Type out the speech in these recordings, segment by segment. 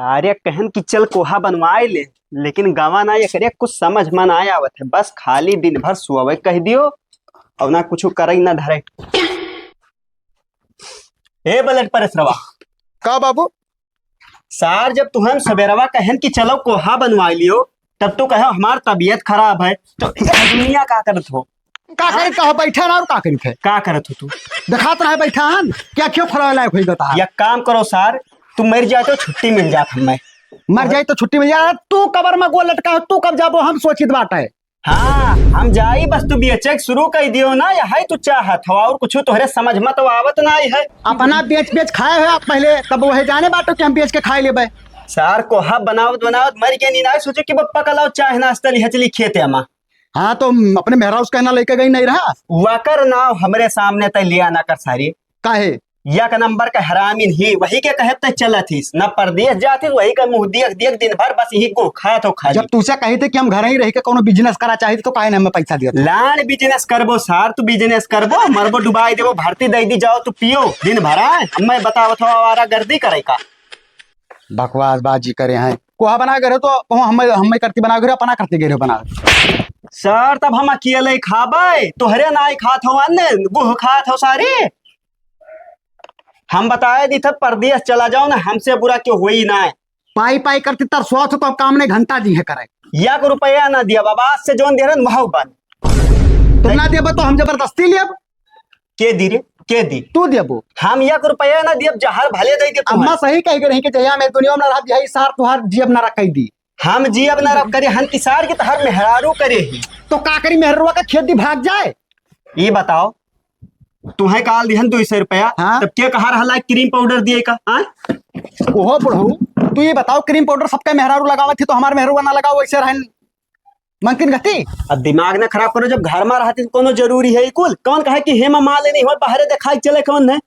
सारे कहन कि चल कोहा बनवाए ले, लेकिन गवा ना एकरे कुछ समझ मन आया आवत है। बस खाली दिन भर सुअवे कह दियो और ना कुछ करई ना धरे। ए बलट परसरवा का बाबू? सार जब तुहन सवेरवा कहन कि चलो कोहा बनवा लियो, तब तो कहो हमार तबीयत खराब है, तो दुनिया का करत हो? का करी कहो बैठा ना और का करी थे? का करत हो तू? दिखात रहा बैठा हन क्या क्यों खड़ा लायक होई बता? या काम करो सार, तू मर जाए तो छुट्टी मिल जात हमें। मर जाए तो छुट्टी मिल जाए। तू कबर में गोल लटका है, तू कब जाबो हम सोचित बाटे। हाँ हम जाई, बस तू बेचक शुरू कर दियो ना, या है तू चाहत हो और कुछ तोहरे समझ में तो आवत ना है। अपना बेच बेच खाए हो आप पहले, तब वही जाने बाटो कि हम बेच के खाई लेबे। सार कोहा बनावत बनावत मर के नी ना सोचे कि बप्पा कलाओ चाहे नाश्ता लिहा चली खेते अमा। हाँ तो अपने मेहरा उस कहना लेके गई नहीं रहा वाकर नाव हमरे सामने तय लिया ना कर सारी काहे? एक नंबर का हरामीन ही वही के कहत चला थी न परदेश जाती वही का मुंह देख देख दिन भर बस यही को खाया तो खा। जब तुझसे कही थे कि हम घर ही रह के कोनो बिजनेस करा चाहिए तो काहे ने हमें पैसा दिया? लान बिजनेस करबो सार, तू बिजनेस करबो मरबो डुबाई देबो भर्ती दे दी जाओ तू पियो दिन भर हमें बतावत हो आवारा गर्दी करे का बकवास बाजी करे हैं। कोहा बना करे तो हम करती बना करे अपना करती गए बना सर। तब हम अकेले खाबे तोहरे ना खात हो, अन्य गुह खात हो सारे। हम बताए दी था परदेश चला जाओ ना, हमसे बुरा क्यों हुई ना। पाई पाई करती तर सोच तो काम ने घंटा दी है करे। 1 रुपया ना दिया बाबा, आज से जोन दे रहे वह बन तुम ना देबो तो हम जबरदस्ती लेब। के दी रे के दी? तू देबो। हम 1 रुपया ना दियब, जहर भले दे दे। अम्मा सही कह रही कि जया मैं दुनिया में ना रह यही सार तुहार जीव ना रख दी। हम जीव ना रख करे हन किसार के तहर मेहरारू करे ही तो का करी मेहरुआ का खेती भाग जाए। ये बताओ तुम्हें काल दिहन 200 रुपया, हाँ? तब के कहा रहा क्रीम पाउडर दिए का? ओहो बढ़ू तू ये बताओ क्रीम पाउडर सबका मेहरारू लगावा थी तो हमारे मेहरुआ ना लगाओ वैसे रहन ममकिन गति? अब दिमाग ना खराब करो, जब घर में रहती तो कोनो जरूरी है कुल कौन कहे कि हेमा माले नहीं हो बाहर दिखाई चले कौन है?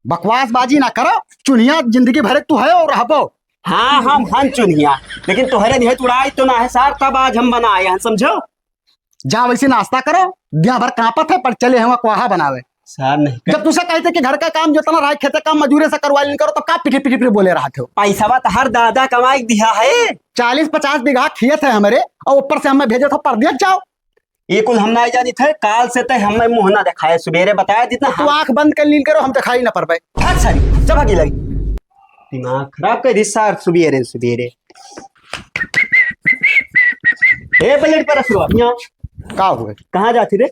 बकवास बाजी ना करो, चुनिया जिंदगी भर तू है और रहबो। हाँ हम चुनिया, लेकिन तुहरे नहीं उड़ाई तो ना है सार, तब आज हम बनाए हैं समझो। जा वैसे नाश्ता करो, दिन भर कांपत है पर चले हम कोहा बनावे सर। नहीं जब तुझसे कहते कि घर का काम जितना रहा खेते काम मजूरे से करवा लेन करो तो का पिटे पिटे बोले रहा थे। पैसा तो हर दादा कमाई दिया है, 40-50 बीघा खेत है हमारे और ऊपर से हमें भेजे तो परदेश जाओ। ये कुल हम ना जानी थे, काल से तय हमें मुंह ना दिखाए, सुबेरे बताया जितना तू आंख बंद कर लीन करो हम दिखाई ना पर भाई सारी चबा की लगी दिमाग खराब कर दी सार सुबेरे सुबेरे। ए प्लेट पर रखो का हुए? कहाँ जाती रे?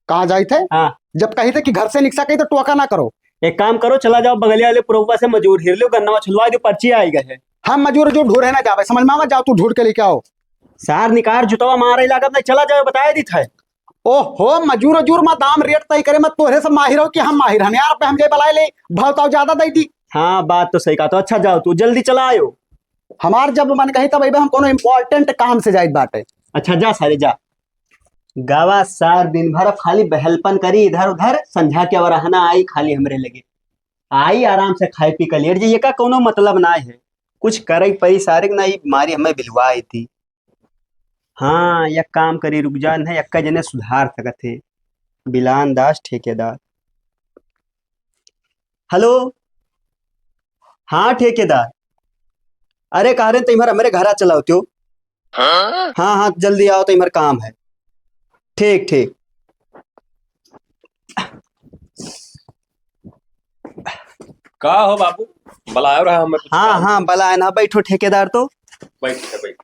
कहाँ जाए थे? हाँ जब कही थे कि घर से निकसा कही तो टोका ना करो। एक काम करो, चला जाओ बगलिया वाले प्रोवा से मजूर हिर लो, गन्ना छुलवा दो, पर्ची आई गए है। हम मजूर जो ढूंढ है ना जावे समझ में आवा, जाओ तू ढूंढ के लेके आओ। सार निकार जुतवा मारा इलाका में चला जाओ, बताया दी था। ओहो मजूर अजूर में दाम रेट तय करे मत तोहरे से माहिर हो कि हम माहिर हम यार पे हम जे बलाए ले भाव ताव ज्यादा दई दी। हाँ बात तो सही कहा, तो अच्छा जाओ तू जल्दी चला आयो। हमार जब मन कही तब हम कोनो इम्पोर्टेंट काम से जाइत बाटे। अच्छा जा सारे जा। गावा सार दिन भर खाली बहलपन करी इधर उधर, संझा के वरहना आई खाली हमरे लगे आई आराम से खाए पी कर लेट जाइए का कोनो मतलब ना है, कुछ करे परी सारे ना मारी हमें बिलवाई थी। हाँ यह काम करी रुक जान है, यक्का जने सुधार सकत थे। बिलान दास ठेकेदार। हेलो हाँ ठेकेदार, अरे कह रहे तुम्हारा मेरे घर चलाओ त्यो। हाँ हाँ जल्दी आओ, तुम्हारा काम है। ठीक ठीक। का हो बाबू बुलायो रहा हमें? हाँ हाँ बला ना बैठो ठेकेदार, तो बैठ।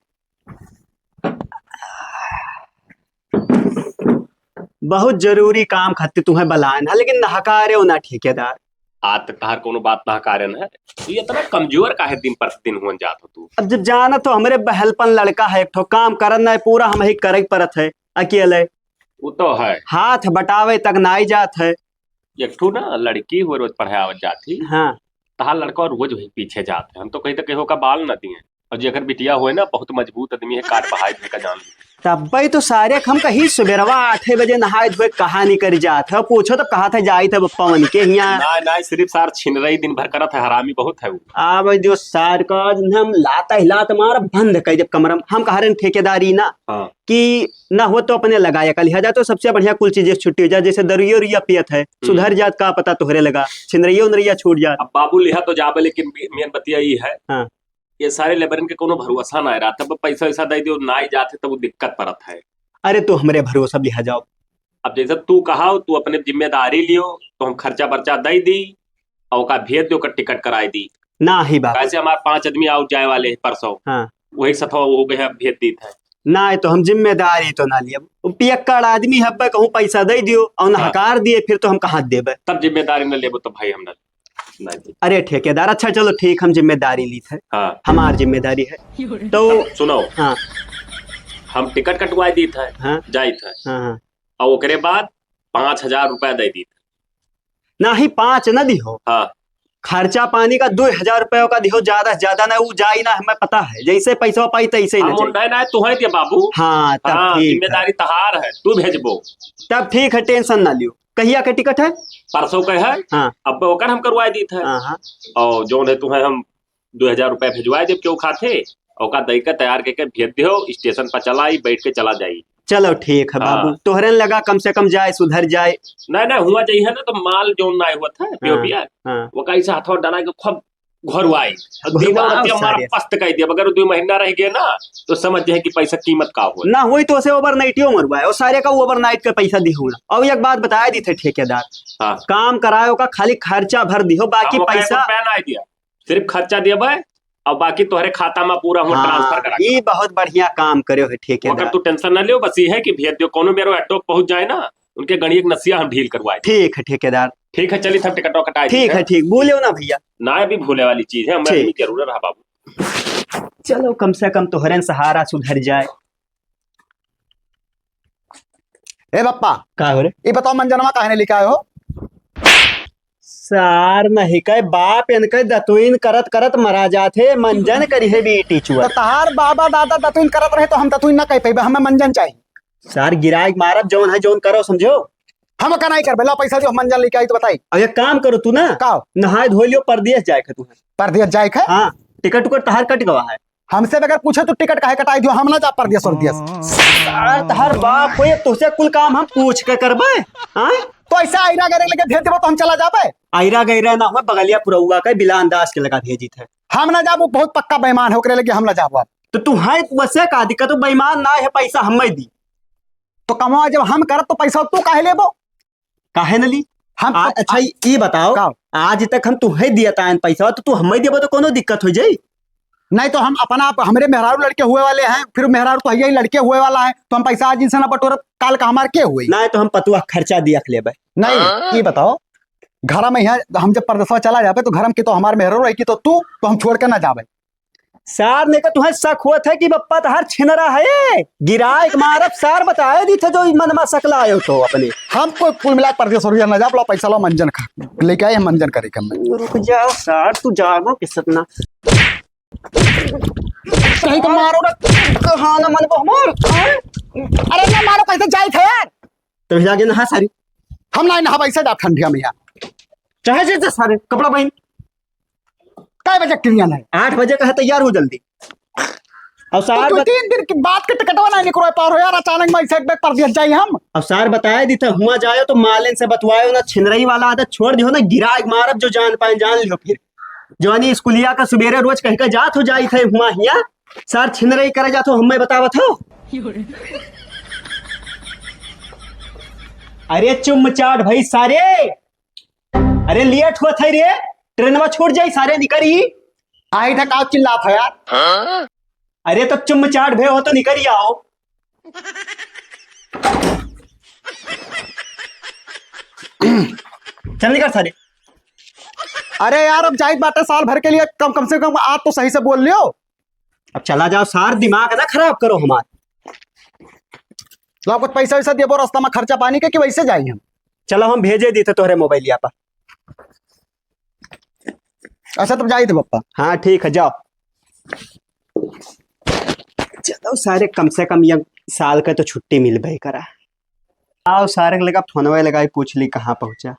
बहुत जरूरी काम खातिर तुम्हें बलाना, लेकिन नहकारे हो ना ठेकेदार। आज तक तहार कोनो बात ना कारण है, ये इतना कमजोर काहे दिन प्रतिदिन हुन जात हो तू? अब जब जाना तो हमरे बहलपन लड़का है, एक ठो काम करना है पूरा हम ही करे परत है अकेले। वो तो है, हाथ बटावे तक नाई जात है। एक ठू ना लड़की हो रोज पढ़ावत जाती, हाँ तहार लड़का रोज वही पीछे जाते। हम तो कहीं तक कहो का बाल न दिए, और जेकर बिटिया हुए ना बहुत मजबूत आदमी है, काट पहाड़ का जान। तब तो सारे हम कहीं सुबेरवा 8 बजे नहाए धोए कहा नहीं कर जात है, पूछो तब कहा था जाई थे बप्पा मन के यहाँ ना सिर्फ सार छिन रही दिन भर करत है, हरामी बहुत है वो। अब जो सार का हम लाता हिलात मार बंद कर जब कमरम हम कह रहे हैं ठेकेदारी ना। हाँ। कि ना हो तो अपने लगाया कल लिहाजा तो सबसे बढ़िया कुल चीजें छुट्टी हो जाए, जैसे दरियो रिया पियत है सुधर जात का पता तोहरे लगा, छिनरिया उनरिया छूट जात। अब बाबू लिहा तो जाबे, लेकिन मेन बतिया ये है हाँ। ये सारे लेबरन के कोनो भरोसा ना रहा, तब पैसा वैसा दे दियो ना ही जाते तब वो दिक्कत पड़त है। अरे तो हमरे भरोसा लिहा जाओ। अब जैसे तू कहा तू अपने जिम्मेदारी लियो, तो हम खर्चा बर्चा दे दी और का भेज दो, का टिकट कराई दी। ना ही बाबू। कैसे हमारे 5 आदमी आउट जाए वाले हैं परसों, हाँ वही सथवा हो गए भेज दी था। ना तो हम जिम्मेदारी तो ना लिया, पियक्कड़ आदमी हब्बे कहूँ पैसा दे दियो और हाँ। नहकार दिए फिर तो हम कहाँ देबे। तब जिम्मेदारी न लेबो तो भाई हम ना दी। अरे ठेकेदार अच्छा चलो ठीक, हम जिम्मेदारी ली थे, हाँ हमार जिम्मेदारी है तो। तब सुनो, हाँ हम टिकट कटवाई दी था, हाँ जाई था, हाँ हाँ। और ओकरे बाद 5,000 रुपया दे दी था। ना ही 5 न दिहो, हाँ खर्चा पानी का 2,000 रुपये का दिहो, ज्यादा से ज्यादा ना वो जाई ना, हमें पता है जैसे पैसा पाई तैसे ही हम ना चाहिए। मुंडा ना तू है दिया बाबू। हाँ तब हाँ ठीक है, जिम्मेदारी तहार है, तू भेजबो। तब ठीक है, टेंशन ना लियो। कहिया के टिकट है? परसों का है। हाँ अब ओकर हम करवाई दी था, हाँ हाँ। और जो है तुम्हें हम 2,000 रुपया भेजवाए दे क्यों खाते, और का दई का तैयार करके भेज दियो, स्टेशन पर चला आई, बैठ के चला जाई। चलो ठीक है हाँ। बाबू, तोहरे न लगा कम से कम जाए सुधर जाए। नहीं नहीं हुआ चाहिए ना, तो माल जो ना हुआ था पिया हाँ वो कैसे हाथों डाला के खूब घर आई घरवाओ हमारा सारे। पस्त कह दिया, अगर 2 महीना रह गया ना तो समझ जाए कि पैसा कीमत का हुआ। ना हुई तो उसे ओवरनाइटियो मरवाए और सारे का ओवरनाइट का पैसा दिहो ना। और एक बात बताया दी थे ठेकेदार, हाँ काम करायो का खाली खर्चा भर दिहो, बाकी हम पैसा रुपया ना दिया, सिर्फ खर्चा दिया भाई, और बाकी तुम्हारे खाता में पूरा हम ट्रांसफर करा। ये बहुत बढ़िया काम करे हो अगर ठेकेदार। तू टेंशन ना लियो, बस ये है कि भेज दियो, कोनो मेरे ऑटो पहुंच जाए ना, उनके गणिय नसिया हम ढील करवाए। ठीक है ठेकेदार, ठीक है चलिए सब टिकटों कटाई ठीक है ठीक, बोलियो ना भैया। ना भी भूले वाली चीज है, हमें ठीक। भी जरूर रहा बाबू। चलो कम से कम तोहरे सहारा सुधर जाए। ए बप्पा, का हो रे ये बताओ मंजनवा काहे लेके आए हो? सार नहीं कहे बाप इनके दतुइन करत करत मरा जाते, मंजन करी है बेटी तो चुआ। तहार बाबा दादा दतुइन करत रहे तो हम दतुइन ना कह पाइबे, हमें मंजन चाहिए। सार गिराए मारब जौन है जौन करो समझो। हम का नहीं करबे, लो पैसा जो हम मंजन लेके आई तो बताई। अब एक काम करो तू ना, का नहाए धो लियो, परदेश जाए तू है। परदेश जाए है? हाँ टिकट उकट तहार कट गवा है। हमसे बगैर पूछे तो टिकट काहे कटाई दियो, हम ना जा परदेश परदेश। सार तहार बाप हो, तुझसे कुल काम हम पूछ के करबे। हाँ तो ऐसा आईरा गरे लेके भेज देबो तो हम चला जाबे। आयरा गैरा ना हुआ, बगलिया पुरौआ का बिला अंदाज के लगा भेजी थे। हम ना जाबो, बहुत पक्का बेईमान है, ओकरे लेके हम ना जाबो। अब तो तू है वैसे का दिक्कत, तो बेईमान ना है, पैसा हमें दी। तो कमाओ, जब हम करत तो पैसा तू काहे लेबो? काहे न ली? हम अच्छा ये बताओ, का? आज तक हम तुम्हें दिया था पैसा, तो तू हमें देबो तो कोनो दिक्कत हो जाई? नहीं तो हम अपना हमरे मेहरारू लड़के हुए वाले हैं, फिर मेहरारू तो यही लड़के हुए वाला है, तो हम पैसा आज इनसे ना बटोर, काल का हमार के हुई। ना तो हम पतुआ खर्चा दिया लेबे। नहीं ये बताओ, घर में यहाँ हम जब परदेशवा चला जाबे तो घर में की तो हमारे मेहरारू रही की, तो हम छोड़ के ना जाबे। सार ने का तुम्हें शक हुआ था कि बप्पा तहार छिनरा है, गिराए मारब सार बताए दी थे जो मनमा सकला आयो तो अपने। हम कोई कुल मिला परदेश और ना जा, लो पैसा लो मंजन खा लेके आए, हम मंजन करे कम। रुक जाओ सार, तू जागो किसतना कहीं तो मारो ना, कहाँ ना मन हमार। अरे ना मारो, कैसे जाए थे यार? तो जाके नहा सारी, हम ना नहा ऐसे जा ठंडिया में यार। चाहे जैसे सारे कपड़ा पहन। काय बजे क्रियन है? 8 बजे का है, तैयार हो जल्दी। और सार तो 3 दिन की बात के टिकटवा नहीं निकलो पार हो यार, अचानक में ऐसे एक परदेश जाए हम। अब सार बताए दी था, हुआ जाए तो मालन से बतवायो ना, छिनरई वाला आदत छोड़ दियो ना, गिरा मारब जो जान पाए जान लियो। फिर जवानी स्कूलिया का सुबेरे रोज कहीं का जात हो जाई थे हुआ हिया, सार छिनरई करे जात हो, हमें बतावत हो। अरे चुम चाट भाई सारे, अरे लेट हुआ थे रे, ट्रेनवा छूट जाई, सारे निकरी। आई था का चिल्ला था यार। अरे तो चुम चाट भे हो तो निकरी आओ। चल निकल सारे। अरे यार अब जाहिद बात है, साल भर के लिए कम से कम आप तो सही से बोल लियो। अब चला जाओ सार, दिमाग ना खराब करो हमारा। लो कुछ पैसा वैसा देबो रास्ता में खर्चा पानी के, कि वैसे जाए हम? चलो हम भेजे दी थे तोहरे मोबाइल पर। अच्छा तुम जाए थे पप्पा। हाँ ठीक है जाओ। चलो सारे, कम से कम ये साल का तो छुट्टी मिल भाई करा। आओ सारे लगा फोनवा लगाई, पूछ ली कहाँ पहुंचा।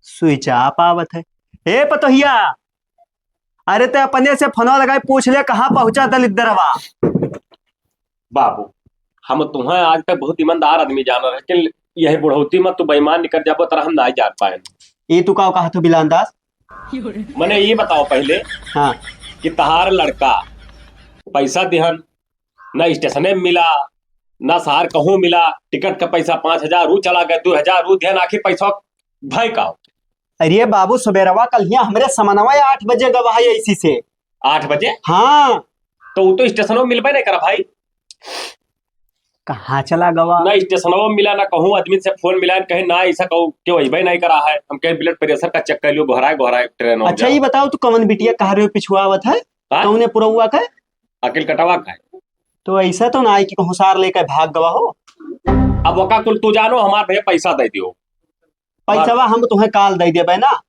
स्विच ऑफ आवत है। ए पतोहिया, अरे ते अपने से फोनवा लगाई पूछ ले कहाँ पहुंचा दलिद्रवा। बाबू हम तुम्हें आज तक बहुत ईमानदार आदमी जान रहे, लेकिन यही बुढ़ौती में तू बेईमान निकल जाबो तरह हम ना जा पाए। ये तू का कहा तो बिलांदाज, मैंने ये बताओ पहले हाँ कि तहार लड़का पैसा दिहन न स्टेशने में मिला न शहर कहूँ मिला, टिकट का पैसा 5,000 रू चला गया, 2,000 रू दिहन, आखिर पैसा भाई का अरे बाबू सुबेरवा कल यहाँ हमरे समनवा 8 बजे गवा है इसी से 8 बजे। हाँ तो वो तो स्टेशनों में मिलबे नहीं करा भाई, कहाँ चला गवा? ना स्टेशनों में मिला, ना कहूँ आदमी से फोन मिला, कहीं ना ऐसा कहूँ क्यों वही नहीं करा है। हम कहीं ब्लड प्रेशर का चेक कर लियो, घोराए ट्रेन। अच्छा ये बताओ तू कवन बिटिया कह रहे हो पिछुआवत है हाँ? कौने पुरौआ का? अकिल कटवा का है। तो ऐसा तो ना है कि होशार लेकर भाग गवा हो। अब वका कुल तू जानो, हमारे भैया पैसा दे दियो। पैसा हम तुम्हें काल दे देबे ना।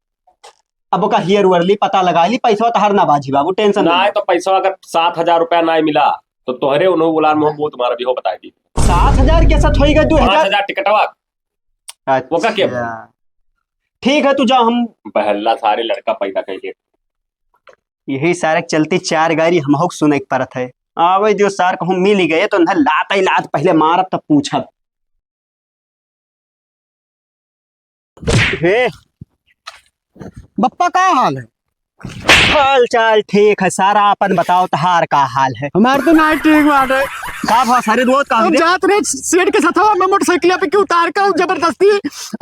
अब का हियर उरली पता लगा ली, पैसा तो हर ना बाजी बाबू, टेंशन ना है तो पैसा अगर 7,000 रुपया ना मिला तो तोहरे उन्होंने बुलान में वो तुम्हारा भी हो बता दी। 7,000 के साथ होएगा 2,000? 5,000 टिकटवा वो का क्या? ठीक है तू जाओ, हम बहल्ला सारे लड़का पैदा कहिए। यही सारे चलती 4 गाड़ी हम हो सुने के परत है। आवे जो सार कहूँ मिल ही गए तो न लात ही लात पहले मारब तब पूछब। हे बप्पा का हाल है? हाल चाल ठीक है सारा, अपन बताओ तहार का हाल है? हमारे तो ना ठीक बात है। का भाव सारे रोज का हम जात रहे सेठ के साथ मैं मोटरसाइकिल पे क्यों उतार कर जबरदस्ती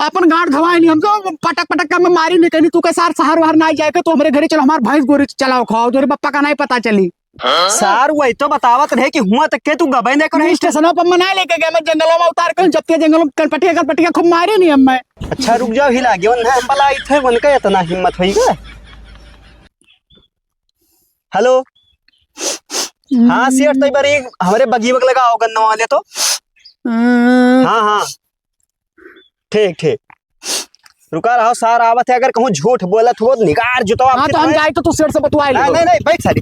अपन गाड़ धवाए नहीं, हम तो पटक पटक का मैं मारी नहीं कहनी तू के सार शहर वहर ना जाए तो हमारे घरे चलो, हमारे भैंस गोरी चलाओ खाओ, तेरे बप्पा का नहीं पता चली। सार वही तो बतावत रहे कि हुआ तक के तू गबे नहीं करे स्टेशनों पर मना लेके गया, मैं जंगलों में उतार कर जब जंगलों में कनपटिया खूब मारे नहीं हम मैं। अच्छा रुक जाओ, हिला गया हम बला थे उनका इतना हिम्मत होईगा। हेलो हाँ सेठ तो बार हमारे बगी बग लगाओ गन्ना वाले तो। हाँ हाँ ठीक ठीक रुका रहो सार आवत है, अगर कहूँ झूठ बोलत हो निगार जुतवा। हाँ तो हम जाए तो तू सेठ से बतवाए ले। नहीं नहीं बैठ सारी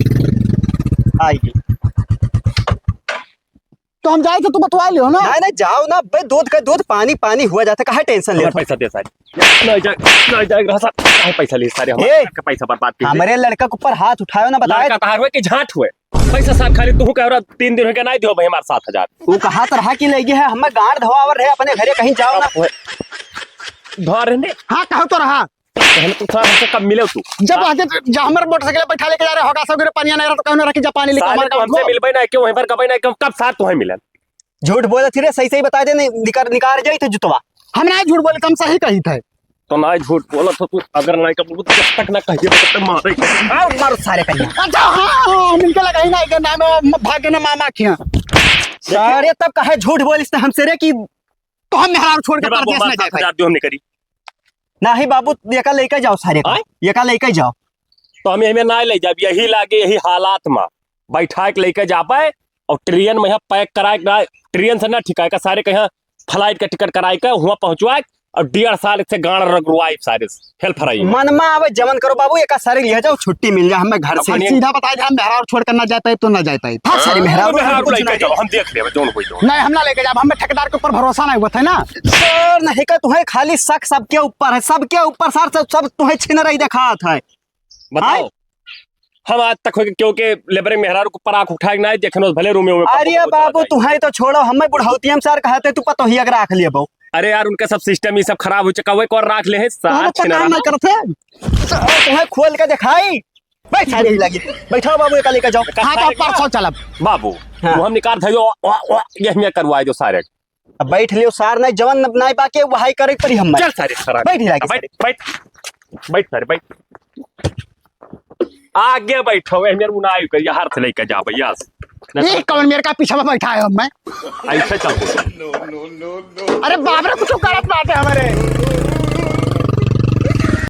आएगी। तो हम जाए तो तू बतवाए लियो ना। नहीं नहीं जाओ ना भाई, दूध का दूध पानी पानी हुआ जाता, कहा टेंशन ले। पैसा दे सारे नहीं जाएगा पैसा ले सारे हमारे पैसा बर्बाद कर। हमारे लड़का के ऊपर हाथ उठाओ ना, बताए तार हुए कि झाट हुए पैसा साथ खाली तू कह रहा 3 दिन हो गया नहीं दियो भाई हमारे 7,000। वो कहा तरह की लगी है, हमें गांड धवावर रहे अपने घरे कहीं जाओ ना। धर रहने हाँ कहो तो रहा पहले तू सार हमसे कब मिले तू जब आगे जब हमारे मोटरसाइकिल बैठा लेके जा रहे होगा सब पानी नहीं रहा तो कहना रखी जापानी लेके सारे तो हमसे मिलबे ना क्यों वहीं पर कबे ना कब साथ तुम्हें मिले। झूठ बोले थे सही सही बता दे, निकार जाई तो जुतवा। हम नहीं झूठ बोले, तुम सही कही थे। तो ना झूठ बोला तो तू अगर नहीं कब जब तक ना कहिए तब तक मारे आओ मारो सारे कन्या। अच्छा हाँ मिलके लगाई ना के नाम भाग्य ने मामा खिया सारे तब कहे झूठ बोलिस तो हमसे रे कि तो हम मेहरार छोड़ के परदेश में जाए 7,000 हमने करी ना ही बाबू एका लेके जाओ सारे का, एका लेके जाओ। तो हमें ना ले जाब, यही लागे यही हालात में बैठा के लेके जा पाए और ट्रेन में यहाँ पैक कराए, ट्रेन से ना ठिकाए का सारे कहीं फ्लाइट का टिकट कराए का वहाँ पहुंचवाए और 1.5 साल से गाड़ रगड़वाए सारे हेल्प फराई मन में आवे जमन करो बाबू, एका सारे ले जाओ, छुट्टी मिल जाए हमें घर से। सीधा बताए हम मेहरार छोड़ कर ना जाता है तो ना जाता है। हाँ सारी मेहरारू लेके जाओ, हम देख लेंगे जोन कोई तो नहीं हम ना लेके जाब, हमें ठेकेदार के ऊपर भरोसा नहीं हुआ था ना। सर नहीं का तुम्हें खाली शक सबके ऊपर है, सबके ऊपर सर सब तुम्हें छीन रही देखा था। बताओ हम आज तक क्योंकि लेबर मेहरारू को पराख उठाए ना देखनो भले रूम में। अरे बाबू तुम्हें तो छोड़ो, हमें बुढ़ौती हम सर कहते तू पतो ही अगर रख लिए बहु। अरे यार उनका सब सिस्टम ही सब खराब हो चुका है, और राख ले हैं साथ काम नहीं करते तुम्हें खोल के दिखाई। बैठ सारी लगी बैठाओ बाबू, एक लेके जाओ। हाँ तो परसों चलब बाबू हाँ। वो हम निकाल थे ये हमें करवाए जो सारे अब बैठ लियो सार नहीं जवन नहीं बाकी वहाई करे परी हम चल सारे खराब बैठ ही लगी। बैठ बैठ बैठ सारे बैठ आगे बैठो हमें उनाई कर हाथ से लेके जा भैया ये कौन मेरे का पीछे में बैठा है मैं ऐसे चल। अरे बाप रे कुछ गलत बात है हमारे।